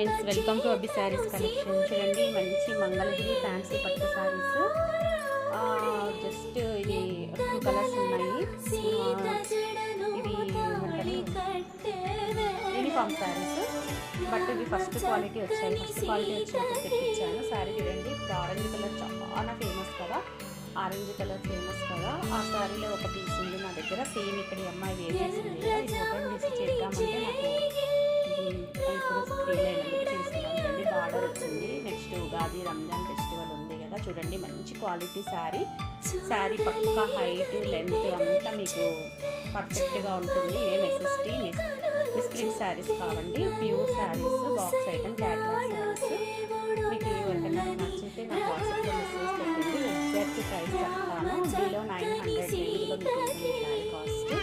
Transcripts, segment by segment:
Friends, welcome to అబ్బి saris collection. చూడండి, మంచి మంగళగిరి ఫ్యాన్సీ పట్టు శారీస్. జస్ట్ ఇది 2 కలర్స్ ఉన్నాయి. ఇవి యూనిఫామ్ శారీస్, బట్ ఇవి ఫస్ట్ క్వాలిటీ వచ్చాయి. ఫస్ట్ క్వాలిటీ వచ్చినప్పుడు తెప్పించాను. శారీ చూడండి, ఆరెంజ్ కలర్ చాలా ఫేమస్ కదా, ఆరెంజ్ కలర్ ఫేమస్ కదా. ఆ శారీలో ఒక పీస్ ఉంది నా దగ్గర, సేమ్ ఇక్కడ ఈ అమ్మాయి వేర్ చేసింది. ఇది ఓపెన్ చేసి చేద్దామంటే నాకు ఇప్పుడు ఫీల్ అయినందుకు చేస్తున్నాను. బార్డర్ వచ్చింది. నెక్స్ట్ ఉగాది, రంజాన్ ఫెస్టివల్ ఉంది కదా. చూడండి, మంచి క్వాలిటీ శారీ. శారీ పక్కా హైట్, లెంత్ అంతా మీకు పర్ఫెక్ట్గా ఉంటుంది. ఏం ఎస్ఎస్టీ మిస్ప్రింట్ శారీస్ కావండి, pure saris, box item, catalogue saris. మీకు ఎవరికైనా నచ్చితే నాకు వాట్సాప్లో మెసేజ్ పెట్టండి. ఎగ్జాక్ట్ ప్రైస్ చెప్తాను. బిలో 900 రేంజ్లో మీకు ఉంటుంది శారీ కాస్ట్.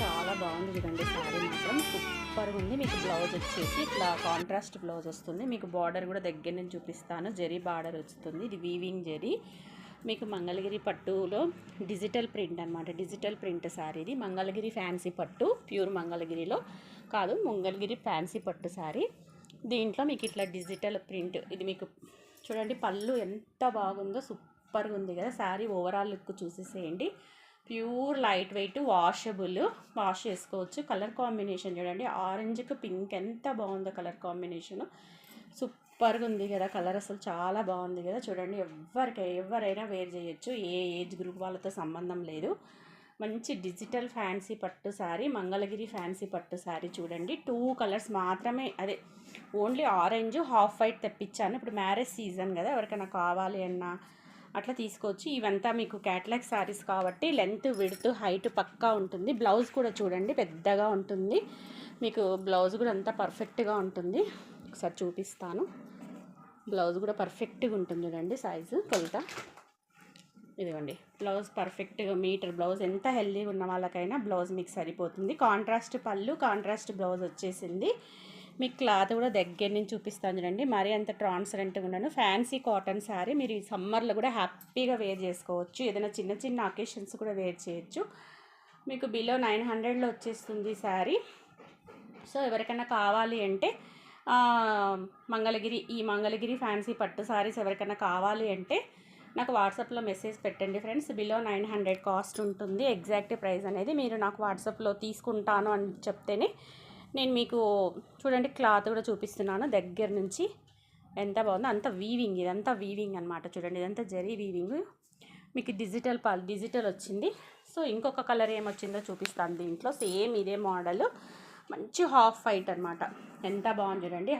చాలా బాగుంది చూడండి, శారీ మాత్రం సూపర్గా ఉంది. మీకు బ్లౌజ్ వచ్చేసి ఇట్లా కాంట్రాస్ట్ బ్లౌజ్ వస్తుంది. మీకు బార్డర్ కూడా దగ్గర నుంచి చూపిస్తాను. జరీ బార్డర్ వస్తుంది. ఇది వీవింగ్ జరీ. మీకు మంగళగిరి పట్టులో డిజిటల్ ప్రింట్ అనమాట, డిజిటల్ ప్రింట్ శారీ. ఇది మంగళగిరి ఫ్యాన్సీ పట్టు, ప్యూర్ మంగళగిరిలో కాదు, మంగళగిరి ఫ్యాన్సీ పట్టు శారీ. దీంట్లో మీకు ఇట్లా డిజిటల్ ప్రింట్. ఇది మీకు చూడండి, పళ్ళు ఎంత బాగుందో, సూపర్గా ఉంది కదా. శారీ ఓవరాల్ లుక్ చూసేసేయండి. Pure light weight, washable, wash చేసుకోవచ్చు. కలర్ కాంబినేషన్ చూడండి, ఆరెంజ్కి పింక్ ఎంత బాగుందో కలర్ కాంబినేషన్. సూపర్గా ఉంది కదా కలర్, అసలు చాలా బాగుంది కదా. చూడండి, ఎవరైనా వేర్ చేయొచ్చు, ఏ ఏజ్ గ్రూప్ వాళ్ళతో సంబంధం లేదు. మంచి డిజిటల్ ఫ్యాన్సీ పట్టు శారీ, మంగళగిరి ఫ్యాన్సీ పట్టు శారీ. చూడండి, 2 కలర్స్ మాత్రమే, అదే ఓన్లీ ఆరెంజ్, హాఫ్ వైట్ తెప్పించాను. ఇప్పుడు మ్యారేజ్ సీజన్ కదా, ఎవరికైనా కావాలి అన్నా అట్లా తీసుకోవచ్చు. ఇవంతా మీకు క్యాటలాగ్ శారీస్ కాబట్టి లెంత్, విడ్త్, హైట్ పక్కా ఉంటుంది. బ్లౌజ్ కూడా చూడండి పెద్దగా ఉంటుంది. మీకు బ్లౌజ్ కూడా అంతా పర్ఫెక్ట్గా ఉంటుంది. ఒకసారి చూపిస్తాను. బ్లౌజ్ కూడా పర్ఫెక్ట్గా ఉంటుంది చూడండి, సైజు కొలత. ఇదిగోండి, బ్లౌజ్ పర్ఫెక్ట్గా మీటర్ బ్లౌజ్. ఎంత హెల్దీగా ఉన్న వాళ్ళకైనా బ్లౌజ్ మీకు సరిపోతుంది. కాంట్రాస్ట్ పళ్ళు, కాంట్రాస్ట్ బ్లౌజ్ వచ్చేసింది. మీకు క్లాత్ కూడా దగ్గర నుంచి చూపిస్తాను చూడండి, మరీ అంత ట్రాన్స్పరెంట్గా ఉన్నాను. Fancy cotton sari. మీరు ఈ సమ్మర్లో కూడా హ్యాపీగా వేర్ చేసుకోవచ్చు. ఏదైనా చిన్న చిన్న అకేషన్స్ కూడా వేర్ చేయొచ్చు. మీకు బిలో 900లో వచ్చేస్తుంది శారీ. సో ఎవరికైనా కావాలి అంటే మంగళగిరి ఫ్యాన్సీ పట్టు శారీస్ ఎవరికైనా కావాలి అంటే నాకు వాట్సాప్లో మెసేజ్ పెట్టండి ఫ్రెండ్స్. బిలో 900 కాస్ట్ ఉంటుంది. ఎగ్జాక్ట్ ప్రైస్ అనేది మీరు నాకు వాట్సాప్లో తీసుకుంటాను అని చెప్తేనే నేను మీకు చూడండి క్లాత్ కూడా చూపిస్తున్నాను దగ్గర నుంచి. ఎంత బాగుందో, అంత వీవింగ్, ఇదంతా వీవింగ్ అనమాట. చూడండి, ఇదంతా జరీ వీవింగ్. మీకు డిజిటల్ వచ్చింది. సో ఇంకొక కలర్ ఏమొచ్చిందో చూపిస్తాను దీంట్లో. సేమ్ ఇదే మోడల్, మంచి హాఫ్ వైట్ అనమాట. ఎంత బాగుంది చూడండి.